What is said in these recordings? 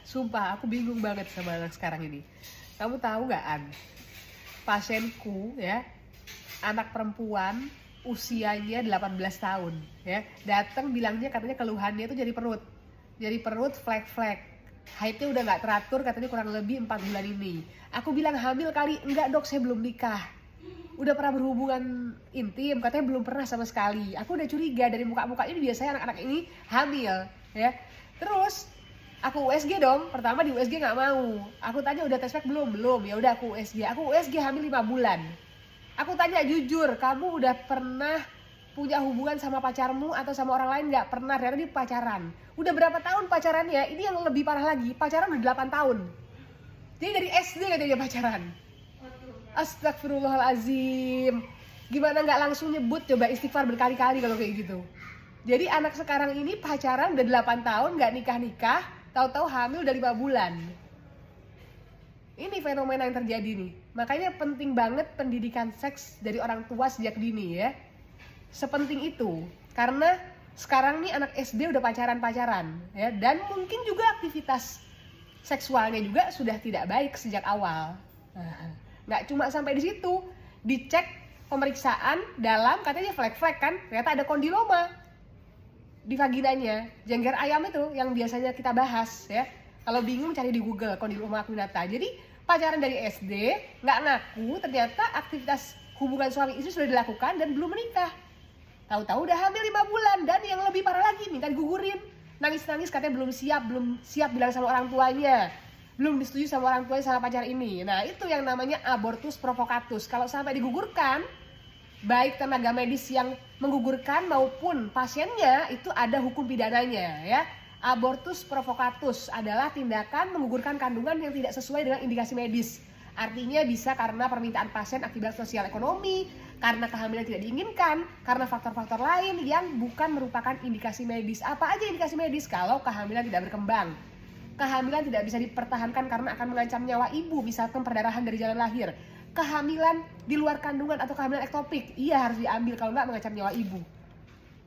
Sumpah, aku bingung banget sama anak sekarang ini. Kamu tahu nggak, An? Pasienku ya, anak perempuan usianya 18 tahun ya, datang bilangnya katanya keluhannya itu jadi perut flek-flek, haidnya udah nggak teratur, katanya kurang lebih 4 bulan ini. Aku bilang hamil kali, enggak dok saya belum nikah. Udah pernah berhubungan intim, katanya belum pernah sama sekali. Aku udah curiga dari muka-muka ini biasanya anak-anak ini hamil ya. Terus aku USG dong, pertama di USG nggak mau. Aku tanya udah tes pack belum, ya udah aku USG hamil 5 bulan. Aku tanya jujur, kamu udah pernah punya hubungan sama pacarmu atau sama orang lain nggak? Pernah, ternyata dia pacaran. Udah berapa tahun pacarannya? Ini yang lebih parah lagi, pacaran udah 8 tahun. Jadi dari SD katanya dia pacaran. Astagfirullahalazim. Gimana nggak langsung nyebut, coba istighfar berkali-kali kalau kayak gitu. Jadi anak sekarang ini pacaran udah 8 tahun, nggak nikah-nikah, tahu-tahu hamil udah 5 bulan. Ini fenomena yang terjadi nih. Makanya penting banget pendidikan seks dari orang tua sejak dini ya. Sepenting itu. Karena sekarang nih anak SD udah pacaran-pacaran ya, dan mungkin juga aktivitas seksualnya juga sudah tidak baik sejak awal. Nggak cuma sampai di situ, dicek pemeriksaan dalam katanya flek-flek kan, ternyata ada kondiloma di vaginanya, jengger ayam itu yang biasanya kita bahas ya. Kalau bingung cari di Google kondiloma acuminata. Jadi pacaran dari SD, nggak ngaku, ternyata aktivitas hubungan suami istri sudah dilakukan dan belum menikah. Tahu-tahu udah hamil 5 bulan, dan yang lebih parah lagi minta digugurin. Nangis-nangis katanya belum siap bilang sama orang tuanya. Belum disetujui sama orang tuanya sama pacar ini. Nah, itu yang namanya abortus provocatus. Kalau sampai digugurkan, baik tenaga medis yang menggugurkan maupun pasiennya itu ada hukum pidananya ya. Abortus provocatus adalah tindakan menggugurkan kandungan yang tidak sesuai dengan indikasi medis. Artinya bisa karena permintaan pasien akibat sosial ekonomi, karena kehamilan tidak diinginkan, karena faktor-faktor lain yang bukan merupakan indikasi medis. Apa aja indikasi medis? Kalau kehamilan tidak berkembang, kehamilan tidak bisa dipertahankan karena akan mengancam nyawa ibu, misalkan perdarahan dari jalan lahir, kehamilan di luar kandungan atau kehamilan ektopik, iya harus diambil kalau nggak mengancam nyawa ibu,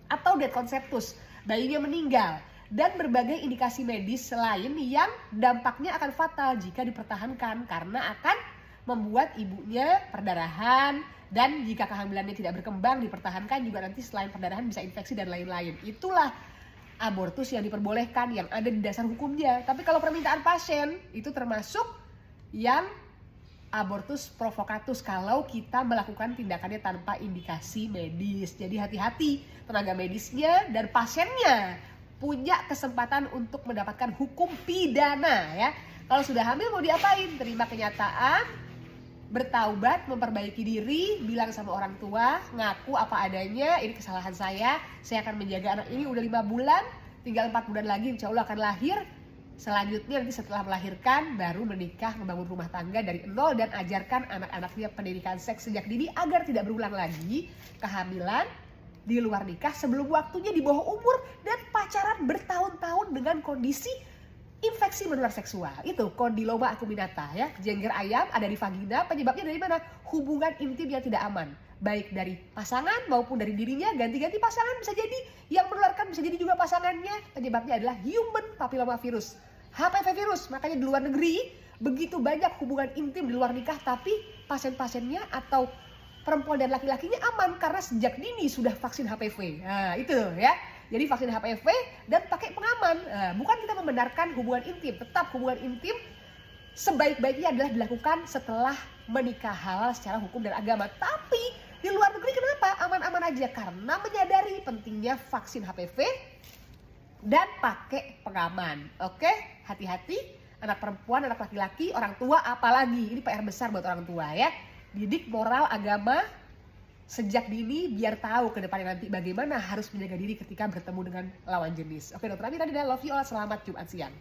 atau dead conceptus, bayinya meninggal, dan berbagai indikasi medis lain yang dampaknya akan fatal jika dipertahankan karena akan membuat ibunya perdarahan, dan jika kehamilannya tidak berkembang dipertahankan juga nanti selain perdarahan bisa infeksi dan lain-lain. Itulah abortus yang diperbolehkan, yang ada di dasar hukumnya. Tapi kalau permintaan pasien itu termasuk yang abortus provocatus kalau kita melakukan tindakannya tanpa indikasi medis. Jadi hati-hati, tenaga medisnya dan pasiennya punya kesempatan untuk mendapatkan hukum pidana ya. Kalau sudah hamil mau diapain? Terima kenyataan, bertaubat, memperbaiki diri, bilang sama orang tua, ngaku apa adanya, ini kesalahan saya akan menjaga anak ini udah 5 bulan, tinggal 4 bulan lagi insya Allah akan lahir. Selanjutnya nanti setelah melahirkan baru menikah, membangun rumah tangga dari nol, dan ajarkan anak-anaknya pendidikan seks sejak dini agar tidak berulang lagi kehamilan di luar nikah sebelum waktunya, di bawah umur, dan pacaran bertahun-tahun dengan kondisi infeksi menular seksual. Itu kondiloma acuminata ya. Jengger ayam ada di vagina, penyebabnya dari mana? Hubungan intim yang tidak aman, baik dari pasangan maupun dari dirinya. Ganti-ganti pasangan bisa jadi, yang menularkan bisa jadi juga pasangannya. Penyebabnya adalah human papilloma virus, HPV virus. Makanya di luar negeri begitu banyak hubungan intim di luar nikah, tapi pasien-pasiennya atau perempuan dan laki-lakinya aman karena sejak dini sudah vaksin HPV. Nah, itu ya. Jadi vaksin HPV dan pakai pengaman. Nah, bukan kita membenarkan hubungan intim, tetap hubungan intim sebaik-baiknya adalah dilakukan setelah menikah halal secara hukum dan agama. Tapi di luar negeri kenapa aman-aman aja? Karena menyadari pentingnya vaksin HPV dan pakai pengaman. Oke, hati-hati anak perempuan, anak laki-laki, orang tua apalagi. Ini PR besar buat orang tua ya. Didik moral agama sejak dini biar tahu ke depannya nanti bagaimana harus menjaga diri ketika bertemu dengan lawan jenis. Oke, Dokter Amira, love you all. Selamat Jumat siang.